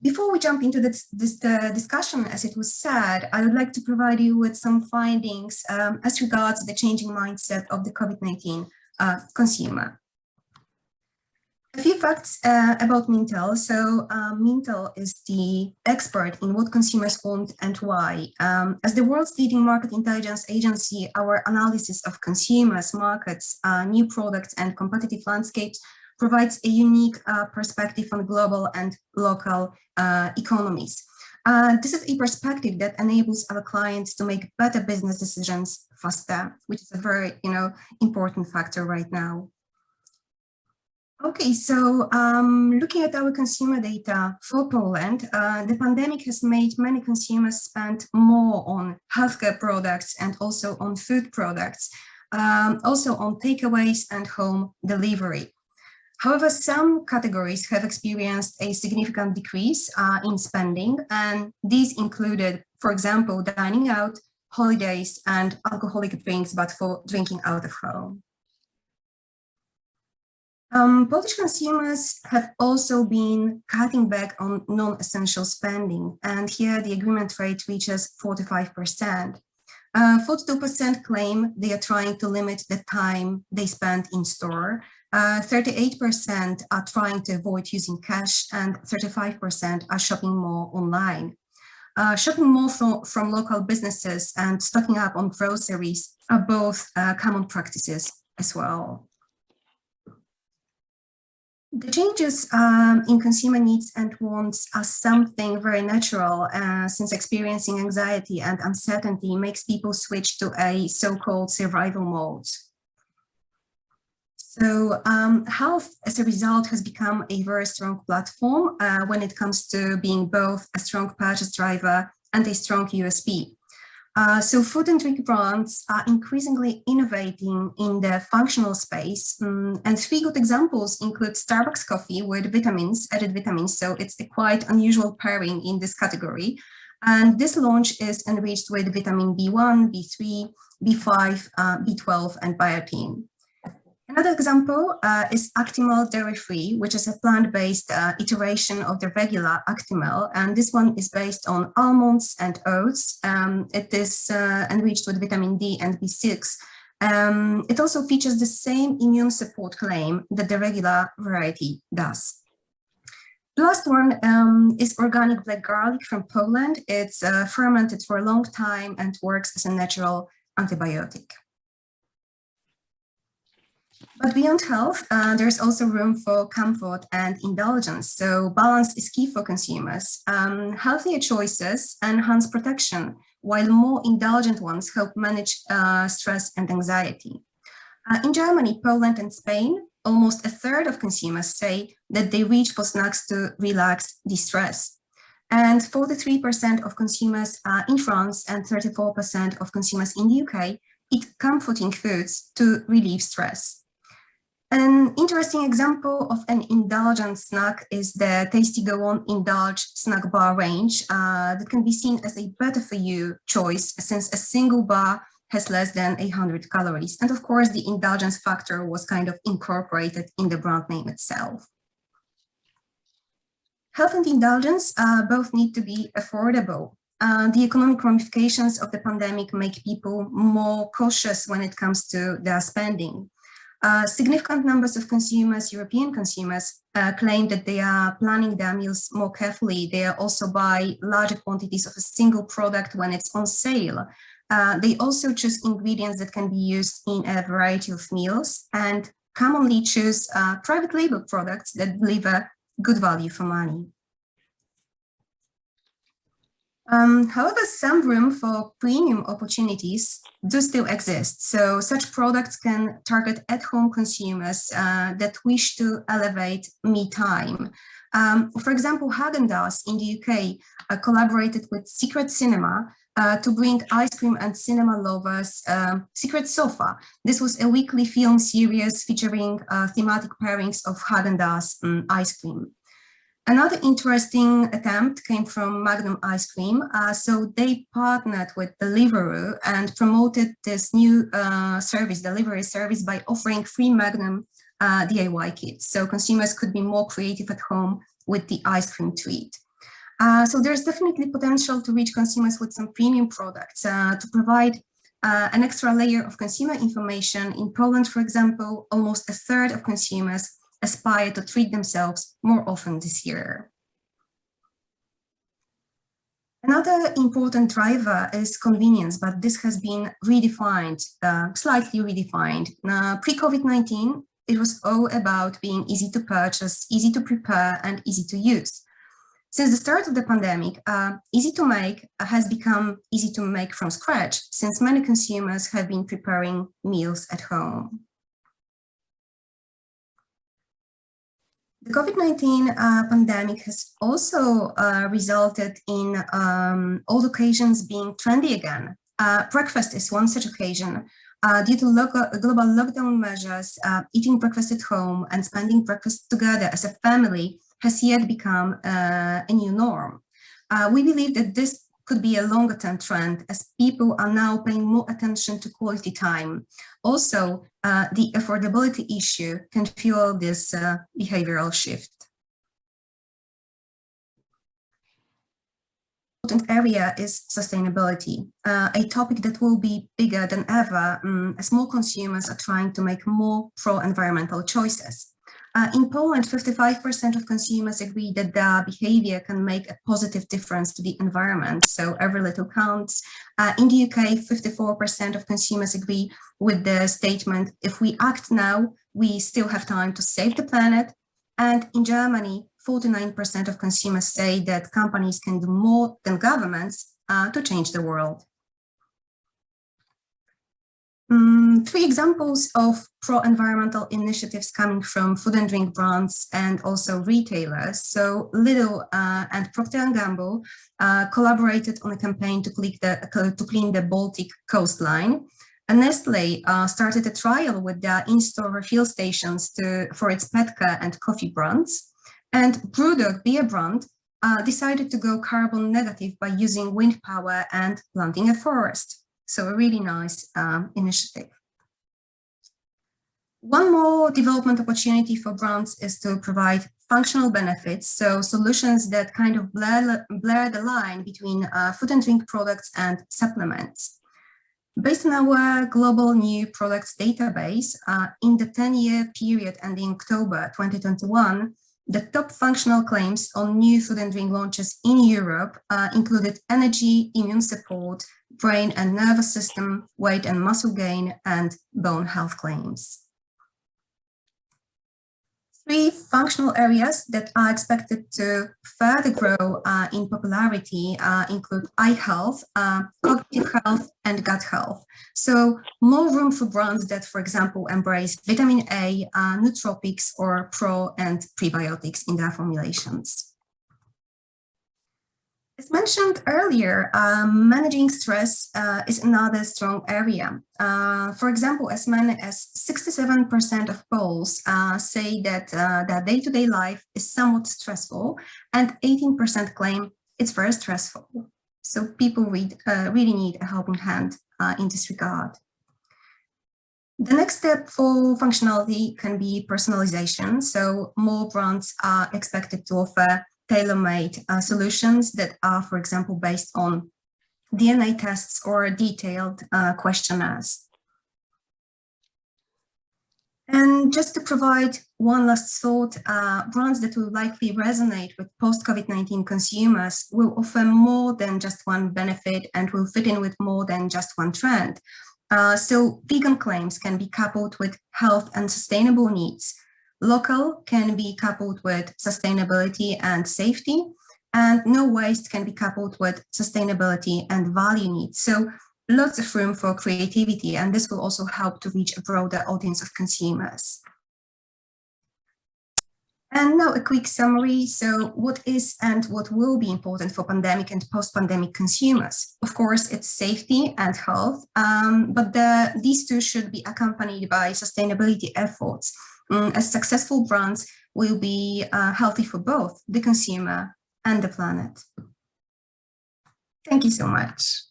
Before we jump into this discussion, as it was said, I would like to provide you with some findings as regards the changing mindset of the COVID-19 consumer. A few facts about Mintel. Mintel is the expert in what consumers want and why. As the world's leading market intelligence agency, our analysis of consumers, markets, new products, and competitive landscapes provides a unique perspective on global and local economies. This is a perspective that enables our clients to make better business decisions faster, which is a very, important factor right now. Okay, so looking at our consumer data for Poland, the pandemic has made many consumers spend more on healthcare products and also on food products, also on takeaways and home delivery. However, some categories have experienced a significant decrease in spending, and these included, for example, dining out, holidays, and alcoholic drinks, but for drinking out of home. Polish consumers have also been cutting back on non-essential spending, and here the agreement rate reaches 45%. 42% claim they are trying to limit the time they spend in store. 38% are trying to avoid using cash, and 35% are shopping more online. Shopping more from local businesses and stocking up on groceries are both common practices as well. The changes in consumer needs and wants are something very natural, since experiencing anxiety and uncertainty makes people switch to a so-called survival mode. So health, as a result, has become a very strong platform when it comes to being both a strong purchase driver and a strong USP. So food and drink brands are increasingly innovating in the functional space, and three good examples include Starbucks coffee with vitamins, added vitamins, so it's a quite unusual pairing in this category. And this launch is enriched with vitamin B1, B3, B5, B12, and biotin. Another example is Actimel Dairy Free, which is a plant-based iteration of the regular Actimel, and this one is based on almonds and oats. It is enriched with vitamin D and B6. It also features the same immune support claim that the regular variety does. The last one is organic black garlic from Poland. It's fermented for a long time and works as a natural antibiotic. But beyond health, there's also room for comfort and indulgence. So balance is key for consumers. Healthier choices enhance protection, while more indulgent ones help manage stress and anxiety. In Germany, Poland, and Spain, almost a third of consumers say that they reach for snacks to relax, de-stress. And 43% of consumers in France and 34% of consumers in the UK eat comforting foods to relieve stress. An interesting example of an indulgent snack is the Tasty Go On Indulge snack bar range that can be seen as a better for you choice, since a single bar has less than 100 calories. And of course, the indulgence factor was kind of incorporated in the brand name itself. Health and indulgence both need to be affordable. The economic ramifications of the pandemic make people more cautious when it comes to their spending. Significant numbers of consumers, European consumers, claim that they are planning their meals more carefully. They also buy larger quantities of a single product when it's on sale. They also choose ingredients that can be used in a variety of meals, and commonly choose private label products that deliver good value for money. However, some room for premium opportunities do still exist. So such products can target at-home consumers that wish to elevate me time. For example, Häagen-Dazs in the UK collaborated with Secret Cinema to bring ice cream and cinema lovers Secret Sofa. This was a weekly film series featuring thematic pairings of Häagen-Dazs ice cream. Another interesting attempt came from Magnum Ice Cream. So they partnered with Deliveroo and promoted this new delivery service, by offering free Magnum DIY kits. So consumers could be more creative at home with the ice cream tweet. So there's definitely potential to reach consumers with some premium products, to provide an extra layer of consumer information. In Poland, for example, almost a third of consumers aspire to treat themselves more often this year. Another important driver is convenience, but this has been redefined, slightly redefined. Pre-COVID-19, it was all about being easy to purchase, easy to prepare, and easy to use. Since the start of the pandemic, easy to make has become easy to make from scratch, since many consumers have been preparing meals at home. The COVID-19 pandemic has also resulted in all occasions being trendy again. Breakfast is one such occasion. Due to global lockdown measures, eating breakfast at home and spending breakfast together as a family has yet become a new norm. We believe that this could be a longer-term trend as people are now paying more attention to quality time. Also, the affordability issue can fuel this behavioral shift. Important area is sustainability, a topic that will be bigger than ever as more consumers are trying to make more pro-environmental choices. In Poland, 55% of consumers agree that their behavior can make a positive difference to the environment, so every little counts. In the UK, 54% of consumers agree with the statement, if we act now, we still have time to save the planet. And in Germany, 49% of consumers say that companies can do more than governments to change the world. Three examples of pro-environmental initiatives coming from food and drink brands and also retailers. So Lidl and Procter & Gamble collaborated on a campaign to clean the Baltic coastline. And Nestle started a trial with their in-store refill stations for its Petka and coffee brands. And Brewdog beer brand decided to go carbon negative by using wind power and planting a forest. So a really nice initiative. One more development opportunity for brands is to provide functional benefits, so solutions that kind of blur the line between food and drink products and supplements. Based on our global new products database, in the 10-year period ending October 2021, the top functional claims on new food and drink launches in Europe included energy, immune support, brain and nervous system, weight and muscle gain, and bone health claims. Three functional areas that are expected to further grow in popularity include eye health, cognitive health, and gut health. So more room for brands that, for example, embrace vitamin A, nootropics, or pro and prebiotics in their formulations. As mentioned earlier, managing stress is another strong area. For example, as many as 67% of Poles say that their day-to-day life is somewhat stressful, and 18% claim it's very stressful. So people really need a helping hand in this regard. The next step for functionality can be personalization. So more brands are expected to offer tailor-made solutions that are, for example, based on DNA tests or detailed questionnaires. And just to provide one last thought, brands that will likely resonate with post-COVID-19 consumers will offer more than just one benefit and will fit in with more than just one trend. So vegan claims can be coupled with health and sustainable needs. Local can be coupled with sustainability and safety, and no waste can be coupled with sustainability and value needs. So lots of room for creativity, and this will also help to reach a broader audience of consumers. And now a quick summary. So what is and what will be important for pandemic and post-pandemic consumers? Of course, it's safety and health, but these two should be accompanied by sustainability efforts, as successful brands will be healthy for both the consumer and the planet. Thank you so much.